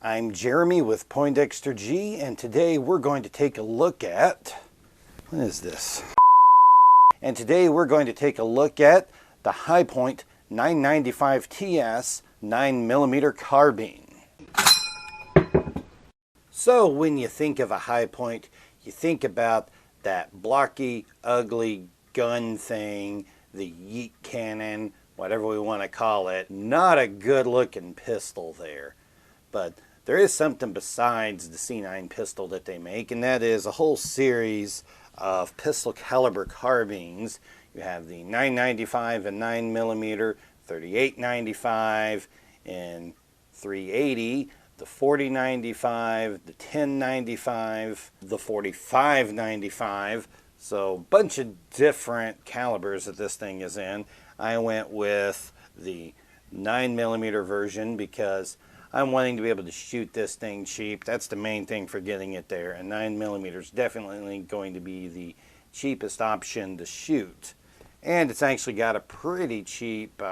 I'm Jeremy with Poindexter G, and today we're going to take a look at, what is this? And today we're going to take a look at the Hi-Point 995 TS 9mm Carbine. So when you think of a Hi-Point, you think about that blocky, ugly gun thing, the yeet cannon, whatever we want to call it. Not a good looking pistol there. But there is something besides the C9 pistol that they make, and that is a whole series of pistol caliber carbines. You have the 995 and 9mm, 3895 and 380, the 4095, the 1095, the 4595. So a bunch of different calibers that this thing is in. I went with the 9mm version because I'm wanting to be able to shoot this thing cheap. That's the main thing for getting it there. And 9mm is definitely going to be the cheapest option to shoot. And it's actually got a pretty cheap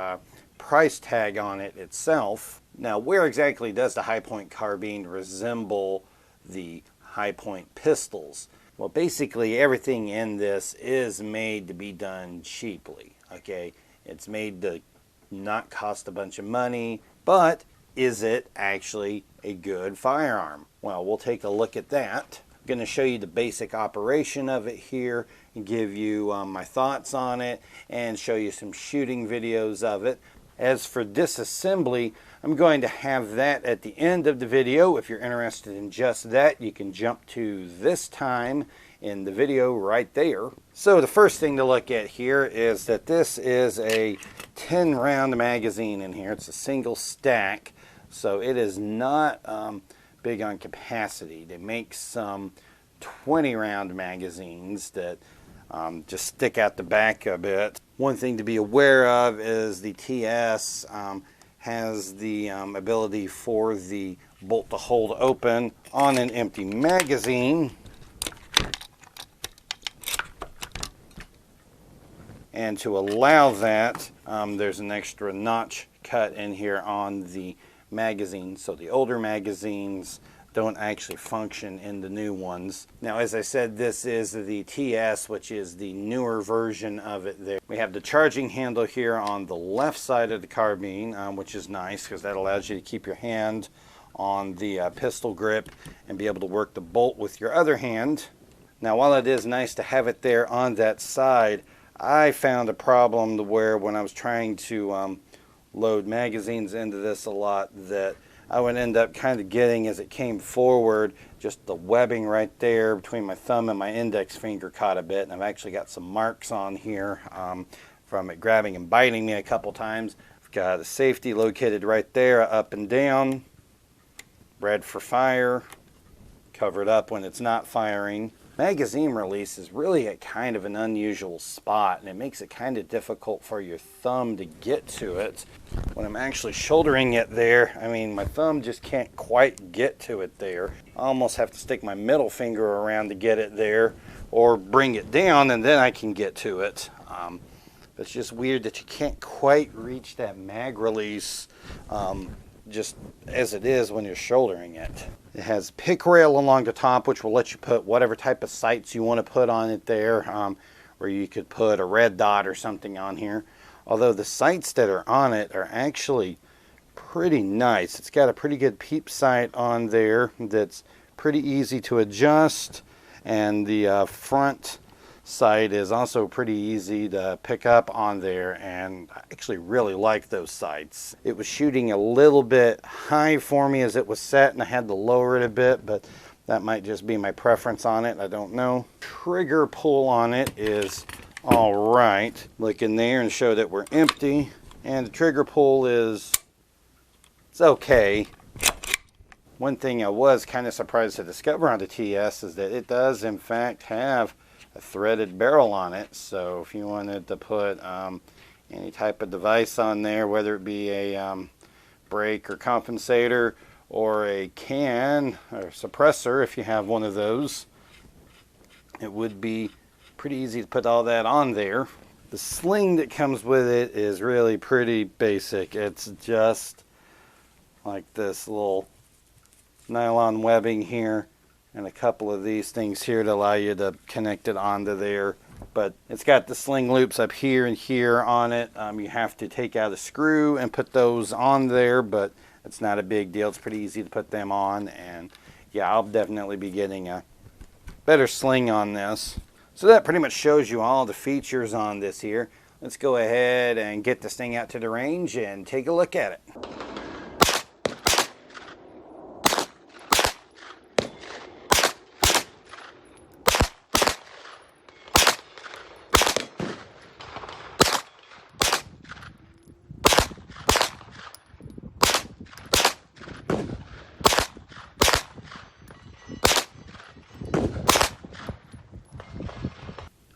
price tag on it itself. Now, where exactly does the Hi-Point carbine resemble the Hi-Point pistols? Well, basically everything in this is made to be done cheaply. Okay, it's made to not cost a bunch of money, but is it actually a good firearm? Well, we'll take a look at that. I'm going to show you the basic operation of it here and give you my thoughts on it and show you some shooting videos of it. As for disassembly, I'm going to have that at the end of the video. If you're interested in just that, you can jump to this time in the video right there. So the first thing to look at here is that this is a 10 round magazine in here. It's a single stack. So it is not big on capacity. They make some 20 round magazines that just stick out the back a bit. One thing to be aware of is the TS has the ability for the bolt to hold open on an empty magazine. And to allow that, there's an extra notch cut in here on the magazine, so the older magazines don't actually function in the new ones. Now, as I said, this is the TS, which is the newer version of it there. We have the charging handle here on the left side of the carbine, which is nice because that allows you to keep your hand on the pistol grip and be able to work the bolt with your other hand. Now, while it is nice to have it there on that side, I found a problem where when I was trying to load magazines into this a lot, that I would end up kind of getting, as it came forward, just the webbing right there between my thumb and my index finger caught a bit, and I've actually got some marks on here from it grabbing and biting me a couple times. I've got a safety located right there, up and down, red for fire, covered up when it's not firing. Magazine release is really at kind of an unusual spot, and it makes it kind of difficult for your thumb to get to it. When I'm actually shouldering it there, I mean, my thumb just can't quite get to it there. I almost have to stick my middle finger around to get it there, or bring it down and then I can get to it. It's just weird that you can't quite reach that mag release just as it is when you're shouldering it. It has pick rail along the top, which will let you put whatever type of sights you want to put on it there, or you could put a red dot or something on here. Although the sights that are on it are actually pretty nice. It's got a pretty good peep sight on there that's pretty easy to adjust, and the front sight is also pretty easy to pick up on there, and I actually really like those sights. It was shooting a little bit high for me as it was set, and I had to lower it a bit, but that might just be my preference on it. I don't know. Trigger pull on it is all right. Look in there and show that we're empty, and the trigger pull is, it's okay. One thing I was kind of surprised to discover on the TS is that it does in fact have a threaded barrel on it. So if you wanted to put any type of device on there, whether it be a brake or compensator or a can or suppressor, if you have one of those, it would be pretty easy to put all that on there. The sling that comes with it is really pretty basic. It's just like this little nylon webbing here and a couple of these things here to allow you to connect it onto there. But it's got the sling loops up here and here on it. You have to take out a screw and put those on there, but it's not a big deal. It's pretty easy to put them on. And yeah, I'll definitely be getting a better sling on this. So that pretty much shows you all the features on this here. Let's go ahead and get this thing out to the range and take a look at it.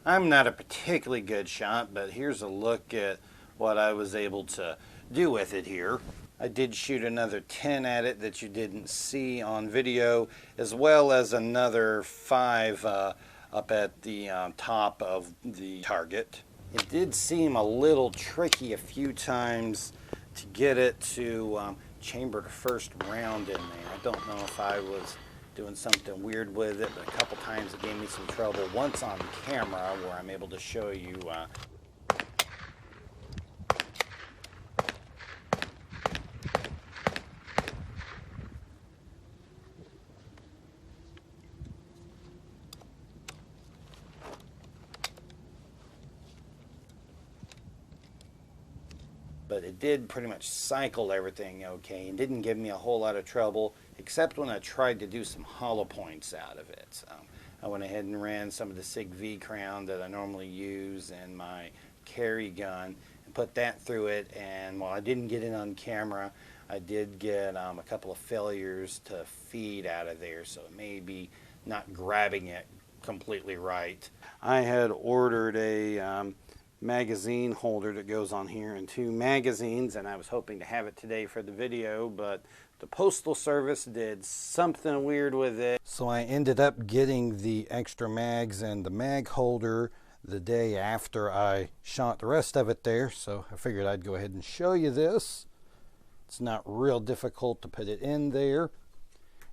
I'm not a particularly good shot, but here's a look at what I was able to do with it here. I did shoot another 10 at it that you didn't see on video, as well as another 5 up at the top of the target. It did seem a little tricky a few times to get it to chamber the first round in there. I don't know if I was doing something weird with it, but a couple times it gave me some trouble. Once on camera, where I'm able to show you but it did pretty much cycle everything okay and didn't give me a whole lot of trouble, except when I tried to do some hollow points out of it. I went ahead and ran some of the SIG V crown that I normally use in my carry gun and put that through it, and while I didn't get it on camera, I did get a couple of failures to feed out of there, so it may be not grabbing it completely right. I had ordered a magazine holder that goes on here and 2 magazines, and I was hoping to have it today for the video, but the Postal Service did something weird with it, so I ended up getting the extra mags and the mag holder the day after I shot the rest of it there. So I figured I'd go ahead and show you this. It's not real difficult to put it in there,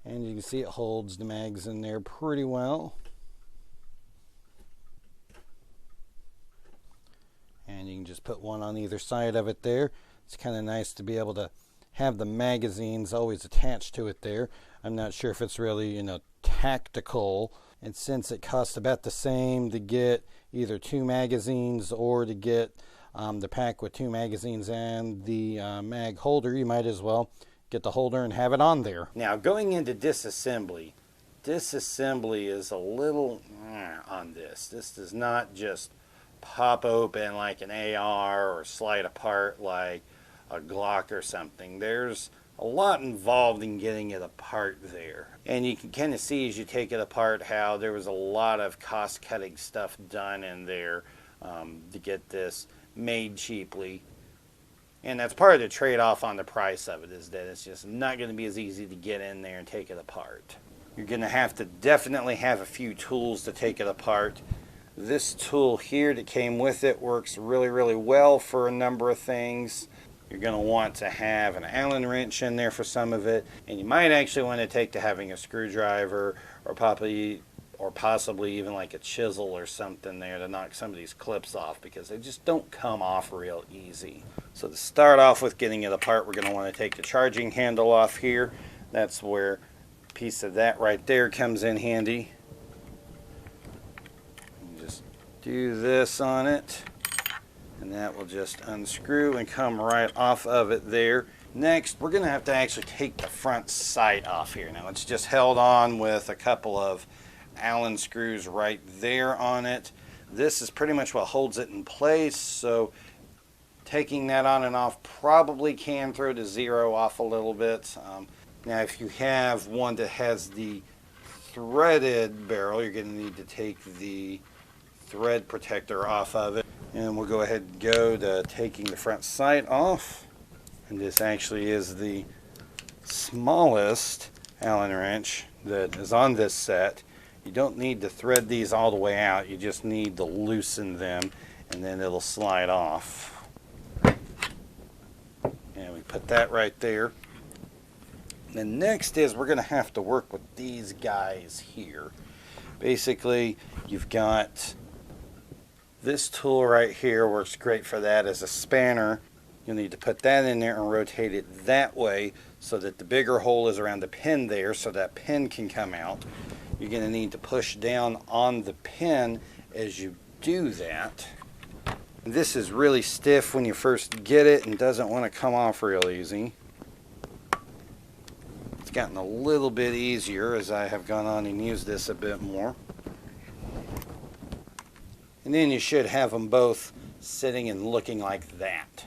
and you can see it holds the mags in there pretty well. And you can just put one on either side of it there. It's kind of nice to be able to have the magazines always attached to it there. I'm not sure if it's really, tactical. And since it costs about the same to get either 2 magazines or to get the pack with 2 magazines and the mag holder, you might as well get the holder and have it on there. Now, going into disassembly is a little on this. This does not just pop open like an AR or slide apart like a Glock or something. There's a lot involved in getting it apart there. And you can kind of see as you take it apart how there was a lot of cost-cutting stuff done in there to get this made cheaply. And that's part of the trade-off on the price of it, is that it's just not going to be as easy to get in there and take it apart. You're going to have to definitely have a few tools to take it apart. This tool here that came with it works really, really well for a number of things. You're going to want to have an Allen wrench in there for some of it, and you might actually want to take to having a screwdriver or possibly even like a chisel or something there to knock some of these clips off, because they just don't come off real easy. So to start off with getting it apart, we're going to want to take the charging handle off here. That's where a piece of that right there comes in handy. Do this on it, and that will just unscrew and come right off of it there. Next, we're going to have to actually take the front sight off here. Now, it's just held on with a couple of Allen screws right there on it. This is pretty much what holds it in place, so taking that on and off probably can throw the zero off a little bit. Now, if you have one that has the threaded barrel, you're going to need to take the thread protector off of it, and we'll go ahead and go to taking the front sight off. And this actually is the smallest Allen wrench that is on this set. You don't need to thread these all the way out, you just need to loosen them and then it'll slide off. And we put that right there. The next is we're going to have to work with these guys here. Basically, you've got this tool right here, works great for that as a spanner. You'll need to put that in there and rotate it that way so that the bigger hole is around the pin there so that pin can come out. You're going to need to push down on the pin as you do that. This is really stiff when you first get it and doesn't want to come off real easy. It's gotten a little bit easier as I have gone on and used this a bit more. And then you should have them both sitting and looking like that.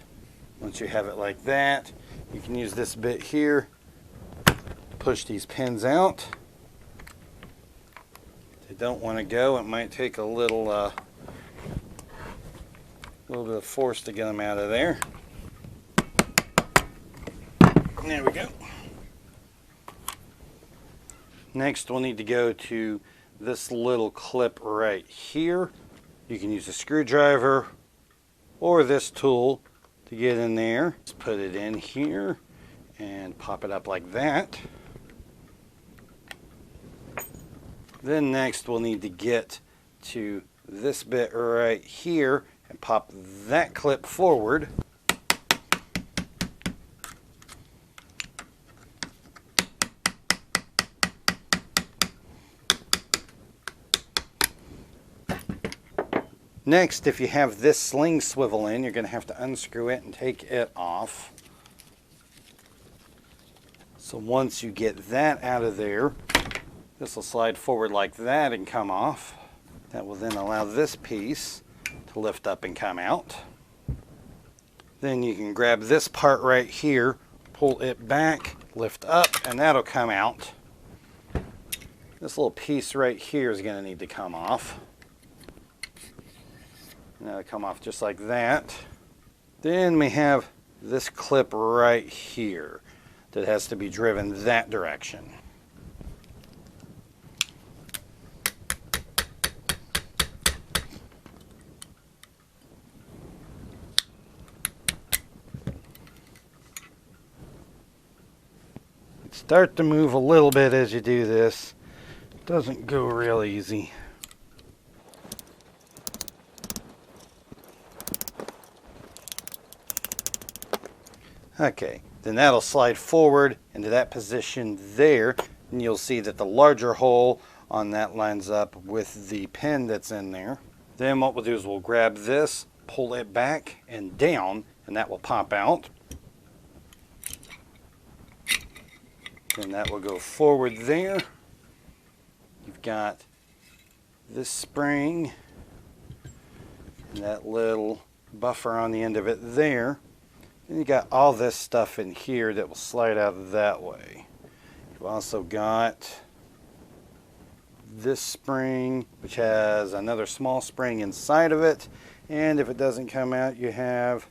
Once you have it like that, you can use this bit here, push these pins out. If they don't want to go, it might take a little bit of force to get them out of there. There we go. Next, we'll need to go to this little clip right here. You can use a screwdriver or this tool to get in there. Just put it in here and pop it up like that. Then next, we'll need to get to this bit right here and pop that clip forward. Next, if you have this sling swivel in, you're going to have to unscrew it and take it off. So once you get that out of there, this will slide forward like that and come off. That will then allow this piece to lift up and come out. Then you can grab this part right here, pull it back, lift up, and that'll come out. This little piece right here is going to need to come off. And that'll come off just like that. Then we have this clip right here that has to be driven that direction. Start to move a little bit as you do this. It doesn't go real easy. Okay, then that'll slide forward into that position there, and you'll see that the larger hole on that lines up with the pin that's in there. Then what we'll do is we'll grab this, pull it back and down, and that will pop out. Then that will go forward there. You've got this spring and that little buffer on the end of it there. And you got all this stuff in here that will slide out that way. You've also got this spring, which has another small spring inside of it. And if it doesn't come out, you have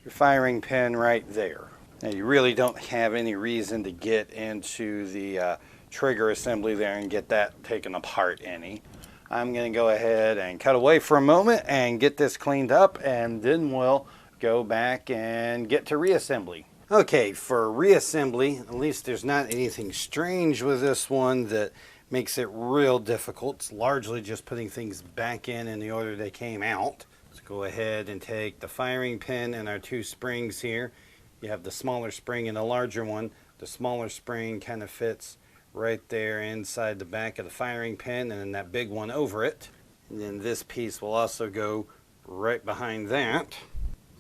your firing pin right there. Now you really don't have any reason to get into the trigger assembly there and get that taken apart any. I'm going to go ahead and cut away for a moment and get this cleaned up, and then we'll go back and get to reassembly. Okay, for reassembly, at least there's not anything strange with this one that makes it real difficult. It's largely just putting things back in the order they came out. Let's go ahead and take the firing pin and our two springs here. You have the smaller spring and the larger one. The smaller spring kind of fits right there inside the back of the firing pin, and then that big one over it. And then this piece will also go right behind that.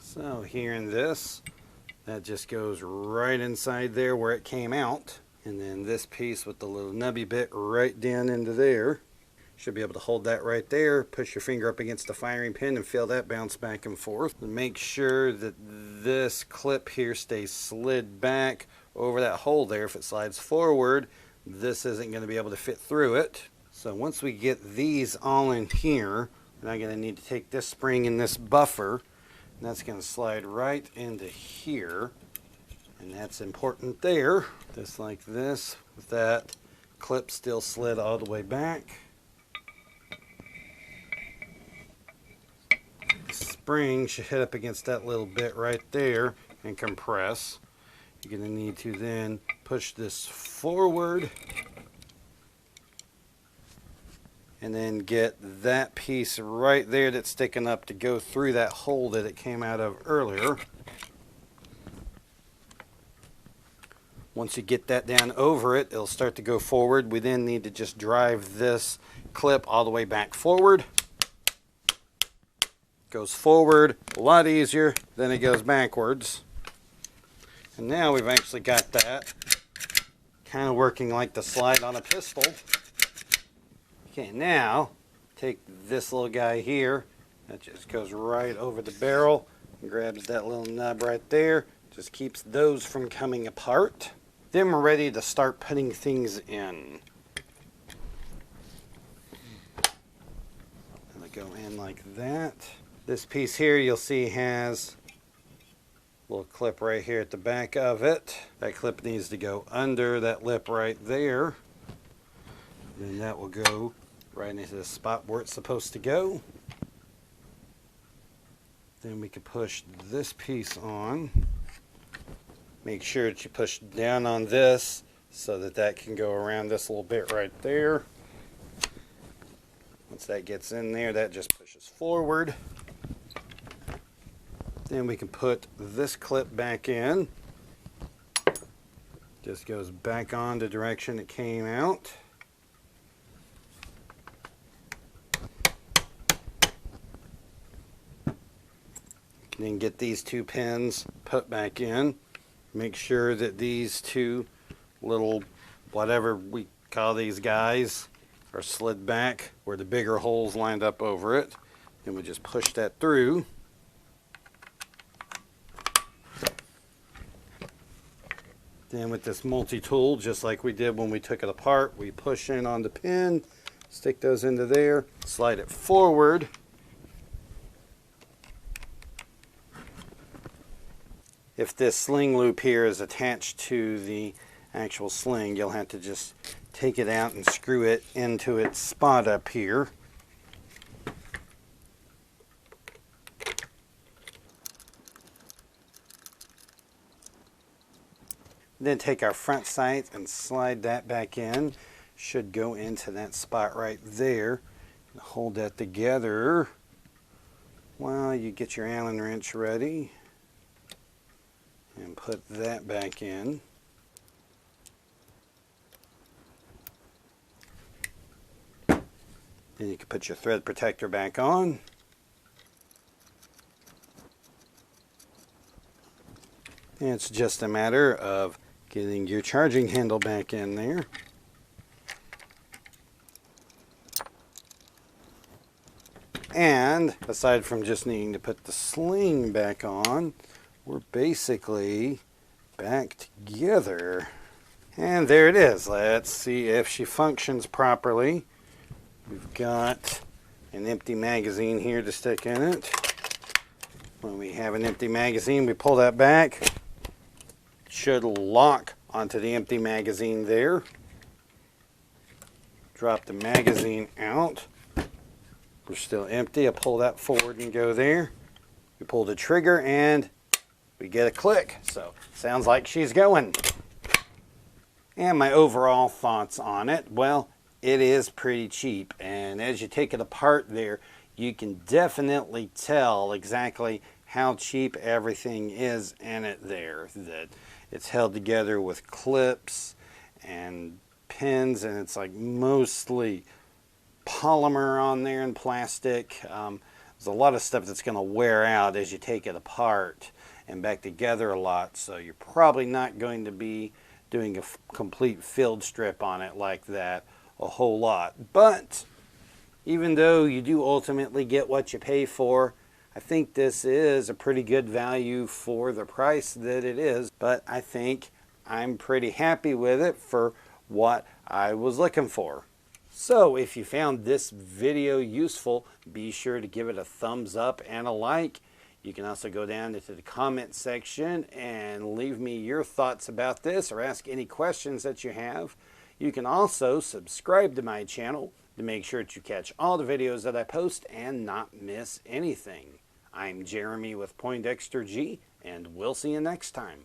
So here in this, that just goes right inside there where it came out. And then this piece with the little nubby bit right down into there. Should be able to hold that right there, push your finger up against the firing pin and feel that bounce back and forth. And make sure that this clip here stays slid back over that hole there. If it slides forward, this isn't going to be able to fit through it. So once we get these all in here, we're now going to need to take this spring and this buffer, and that's going to slide right into here. And that's important there, just like this, with that clip still slid all the way back. The spring should hit up against that little bit right there and compress. You're going to need to then push this forward and then get that piece right there that's sticking up to go through that hole that it came out of earlier. Once you get that down over it, it'll start to go forward. We then need to just drive this clip all the way back forward. Goes forward a lot easier than it goes backwards. And now we've actually got that kind of working like the slide on a pistol. Okay, now take this little guy here. That just goes right over the barrel and grabs that little nub right there. Just keeps those from coming apart. Then we're ready to start putting things in. And they go in like that. This piece here you'll see has a little clip right here at the back of it. That clip needs to go under that lip right there. Then that will go right into the spot where it's supposed to go. Then we can push this piece on. Make sure that you push down on this so that that can go around this little bit right there. Once that gets in there, that just pushes forward. Then we can put this clip back in. Just goes back on the direction it came out. Then get these two pins put back in. Make sure that these two little, whatever we call these guys, are slid back where the bigger holes lined up over it. Then we just push that through. Then with this multi-tool, just like we did when we took it apart, we push in on the pin, stick those into there, slide it forward. If this sling loop here is attached to the actual sling, you'll have to just take it out and screw it into its spot up here. Then take our front sight and slide that back in. Should go into that spot right there. Hold that together while you get your Allen wrench ready. And put that back in. Then you can put your thread protector back on. And it's just a matter of getting your charging handle back in there. And aside from just needing to put the sling back on, we're basically back together. And there it is. Let's see if she functions properly. We've got an empty magazine here to stick in it. When we have an empty magazine, we pull that back. It should lock onto the empty magazine there. Drop the magazine out. We're still empty. I pull that forward and go there. We pull the trigger and we get a click. So sounds like she's going. And my overall thoughts on it, well, it is pretty cheap. And as you take it apart there, you can definitely tell exactly how cheap everything is in it there. That it's held together with clips and pins, and it's like mostly polymer on there and plastic. There's a lot of stuff that's going to wear out as you take it apart and back together a lot, so you're probably not going to be doing a complete field strip on it like that a whole lot. But even though you do ultimately get what you pay for, I think this is a pretty good value for the price that it is. But I think I'm pretty happy with it for what I was looking for. So if you found this video useful, be sure to give it a thumbs up and a like. You can also go down into the comment section and leave me your thoughts about this or ask any questions that you have. You can also subscribe to my channel to make sure that you catch all the videos that I post and not miss anything. I'm Jeremy with Poindexter G, and we'll see you next time.